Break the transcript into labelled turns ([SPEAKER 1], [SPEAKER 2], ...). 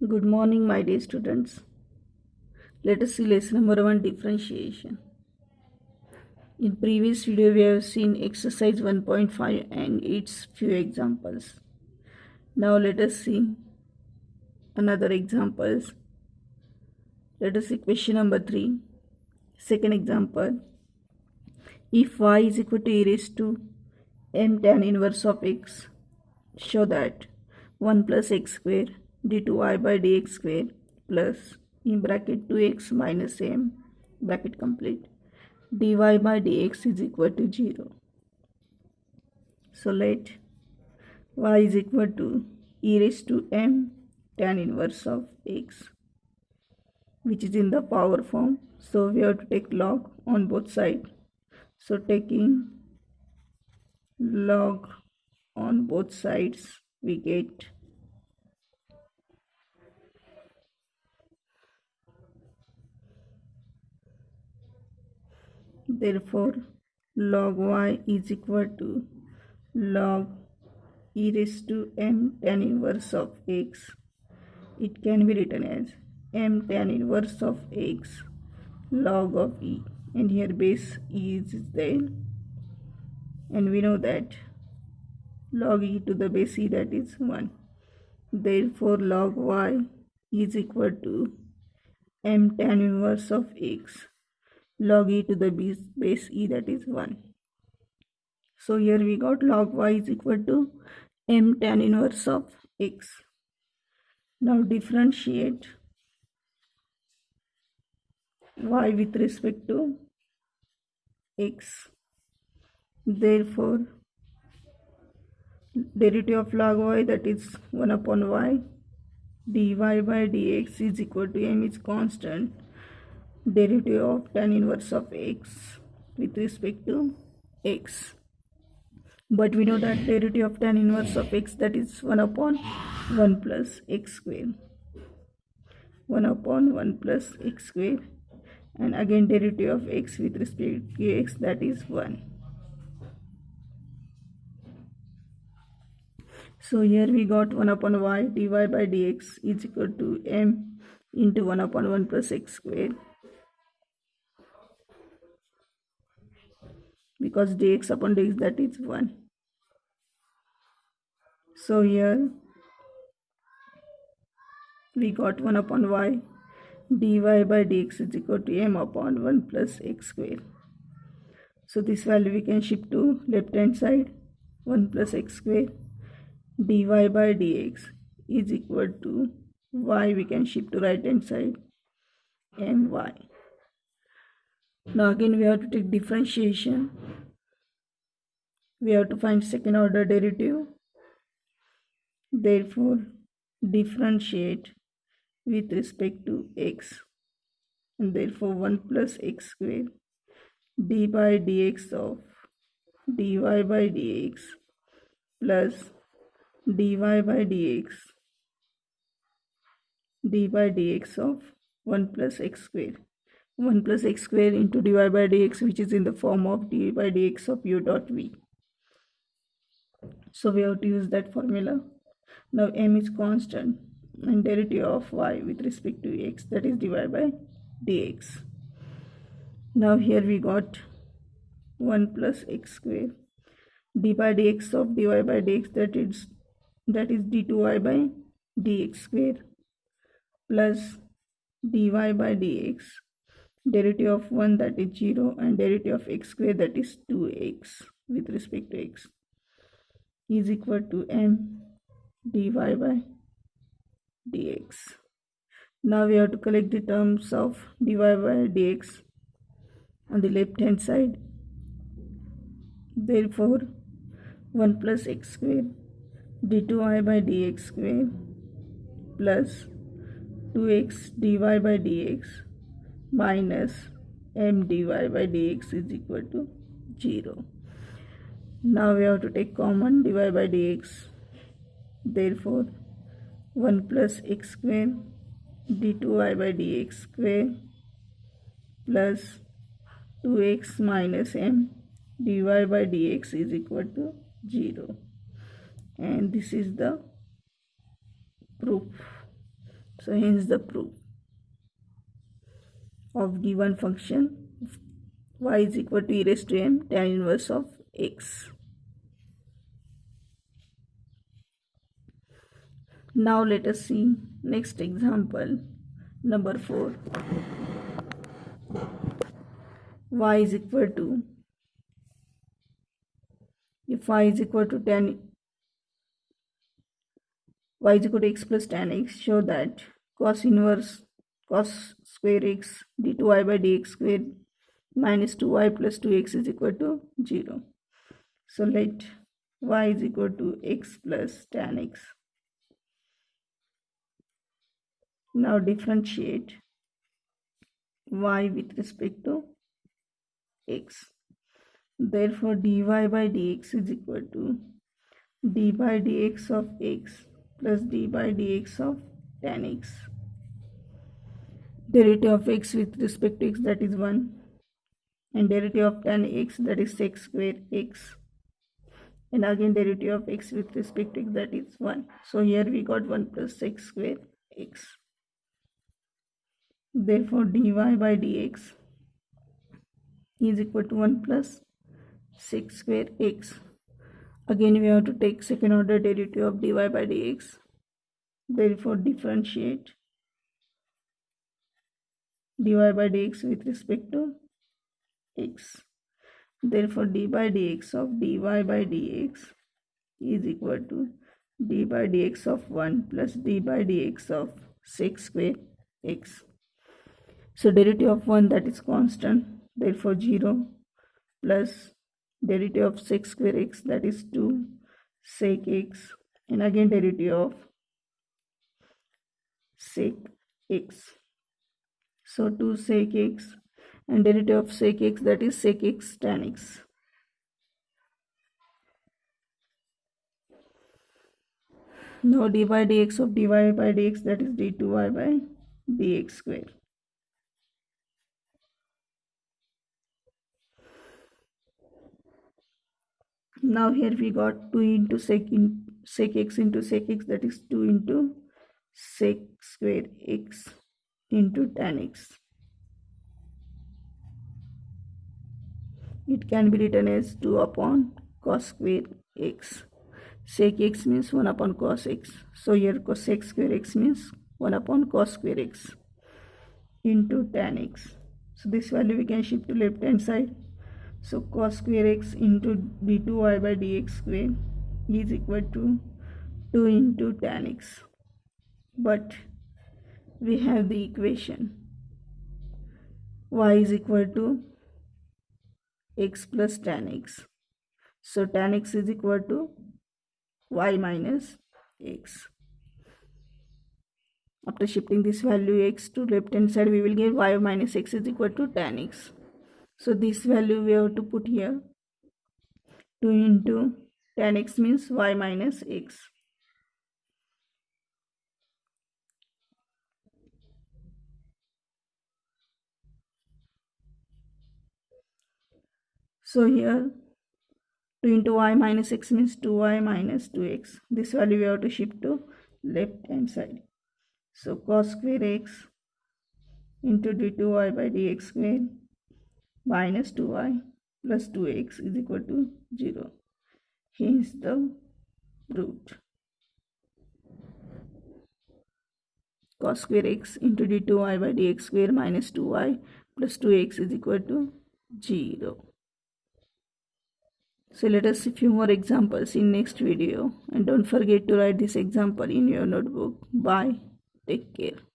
[SPEAKER 1] Good morning, my dear students. Let us see lesson number 1, differentiation. In previous video, we have seen exercise 1.5 and its few examples. Now let us see another examples. Let us see question number 3. Second example. If y is equal to e raised to m tan inverse of x, show that 1 plus x square d2y by dx square plus in bracket 2x minus m bracket complete dy by dx is equal to 0. So let y is equal to e raised to m tan inverse of x, which is in the power form. So we have to take log on both sides. So taking log on both sides, we get therefore log y is equal to log e raised to m tan inverse of x. It can be written as m tan inverse of x log of e, and here base e is there, and we know that log e to the base e, that is 1. Therefore log y is equal to m tan inverse of x log e to the base e, that is 1. So here we got log y is equal to m tan inverse of x. Now differentiate y with respect to x. Therefore derivative of log y, that is 1 upon y, dy by dx is equal to m is constant, derivative of tan inverse of x with respect to x. But we know that derivative of tan inverse of x, that is 1 upon 1 plus x square. 1 upon 1 plus x square, and again derivative of x with respect to x, that is 1. So here we got 1 upon y dy by dx is equal to m into 1 upon 1 plus x square, because dx upon dx, that is 1. So here we got 1 upon y dy by dx is equal to m upon 1 plus x square. So this value we can shift to left hand side, 1 plus x square dy by dx is equal to y, we can shift to right hand side, my. Now again we have to take differentiation. We have to find second order derivative. Therefore differentiate with respect to x, and therefore 1 plus x square d by dx of dy by dx plus dy by dx d by dx of 1 plus x square. 1 plus x square into dy by dx, which is in the form of dy by dx of u dot v. So we have to use that formula. Now m is constant, and derivative of y with respect to x, that is dy by dx. Now here we got 1 plus x square d by dx of dy by dx, that is d2y by dx square plus dy by dx derivative of 1, that is 0, and derivative of x square, that is 2x with respect to x, is equal to m dy by dx. Now we have to collect the terms of dy by dx on the left hand side. Therefore 1 plus x square d2y by dx square plus 2x dy by dx minus m dy by dx is equal to 0. Now we have to take common dy by dx. Therefore 1 plus x square d2y by dx square plus 2x minus m dy by dx is equal to 0. And this is the proof. So hence the proof of given function y is equal to e raised to m tan inverse of x. Now let us see next example, number 4. Y is equal to, if y is equal to x plus tan x, show that cos inverse cos square x d2y by dx square minus 2y plus 2x is equal to 0. So let y is equal to x plus tan x. Now differentiate y with respect to x. Therefore dy by dx is equal to d by dx of x plus d by dx of tan x. Derivative of x with respect to x, that is 1, and derivative of tan x, that is sec square x, and again derivative of x with respect to x, that is 1. So here we got 1 plus sec square x. Therefore dy by dx is equal to 1 plus sec square x. Again we have to take second order derivative of dy by dx. Therefore differentiate dy by dx with respect to x. Therefore d by dx of dy by dx is equal to d by dx of 1 plus d by dx of sec square x. So derivative of 1, that is constant, therefore 0, plus derivative of sec square x, that is 2 sec x, and again derivative of sec x. So 2 sec x and derivative of sec x, that is sec x tan x. Now d by dx of dy by dx, that is d2y by dx square. Now here we got 2 into sec x into sec x, that is 2 into sec square x into tan x. It can be written as 2 upon cos square x. Sec x means 1 upon cos x. So here sec square x means 1 upon cos square x into tan x. So this value we can shift to left hand side. So cos square x into d2y by dx square is equal to 2 into tan x. But we have the equation y is equal to x plus tan x. So tan x is equal to y minus x. After shifting this value x to left hand side, we will get y minus x is equal to tan x. So this value we have to put here. 2 into tan x means y minus x. So here 2 into y minus x means 2y minus 2x. This value we have to shift to left hand side. So cos square x into d2y by dx square minus 2y plus 2x is equal to 0. Hence the root. Cos square x into d2y by dx square minus 2y plus 2x is equal to 0. So let us see few more examples in next video, and don't forget to write this example in your notebook. Bye. Take care.